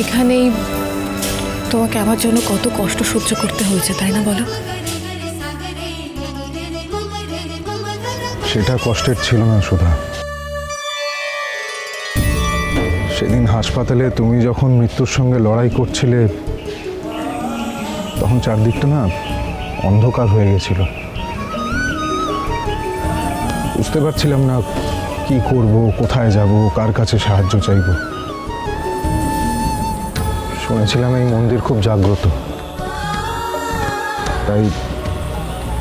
এখানেই তোমাকে আমার জন্য কত কষ্ট সহ্য করতে হয়েছে, তাই না বলো? সেটা কষ্টের ছিল না সুধা। সেদিন হাসপাতালে তুমি যখন মৃত্যুর সঙ্গে লড়াই করছিলে, তখন চারদিকটা না অন্ধকার হয়ে গেছিল। বুঝতে পারছিলাম না কি করব, কোথায় যাব, কার কাছে সাহায্য চাইব। শুনেছিলাম এই মন্দির খুব জাগ্রত, তাই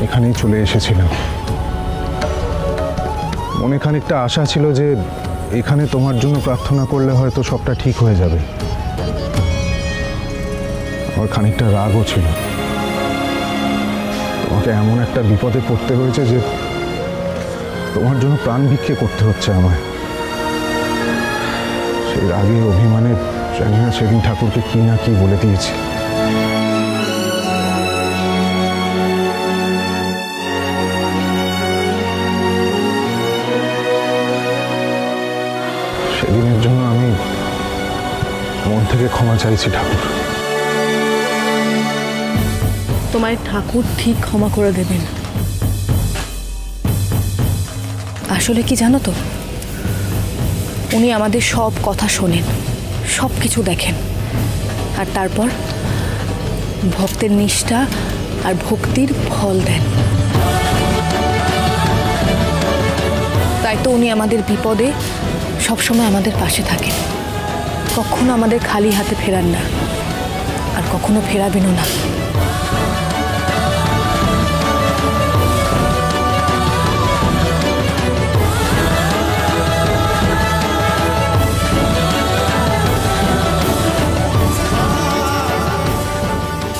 এখানেই চলে এসেছিলাম। মনে খানিকটা আশা ছিল যে এখানে তোমার জন্য প্রার্থনা করলে হয়তো সবটা ঠিক হয়ে যাবে। আমার খানিকটা রাগও ছিল, তোমাকে এমন একটা বিপদে পড়তে হয়েছে যে তোমার জন্য প্রাণ ভিক্ষে করতে হচ্ছে আমায়। সেই রাগে অভিমানে জানি না সেদিন ঠাকুরকে কি না কি বলে দিয়েছি। সেদিনের জন্য আমি মন থেকে ক্ষমা চাইছি ঠাকুর। তোমায় ঠাকুর ঠিক ক্ষমা করে দেবেন। আসলে কি জানো তো, উনি আমাদের সব কথা শোনেন, সব কিছু দেখেন, আর তারপর ভক্তের নিষ্ঠা আর ভক্তির ফল দেন। তাই তো উনি আমাদের বিপদে সবসময় আমাদের পাশে থাকেন, কখনো আমাদের খালি হাতে ফেরান না, আর কখনো ফেরাবেনও না।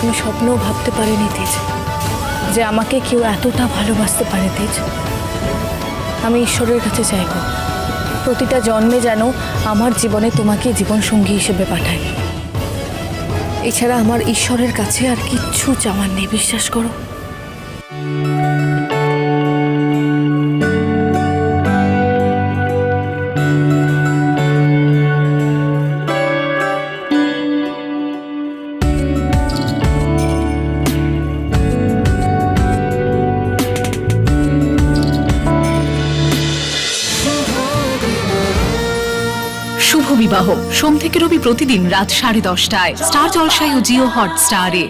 আমি স্বপ্নেও ভাবতে পারিনি তেজ, যে আমাকে কেউ এতটা ভালোবাসতে পারে। তেজ, আমি ঈশ্বরের কাছে চাইব প্রতিটা জন্মে যেন আমার জীবনে তোমাকে জীবনসঙ্গী হিসেবে পাঠায়। এছাড়া আমার ঈশ্বরের কাছে আর কিচ্ছু চাওয়ার নেই, বিশ্বাস করো। শুভ বিবাহ সোম থেকে রবি প্রতিদিন রাত 10:30টায় স্টার জলসায় ও জিও হটস্টারে।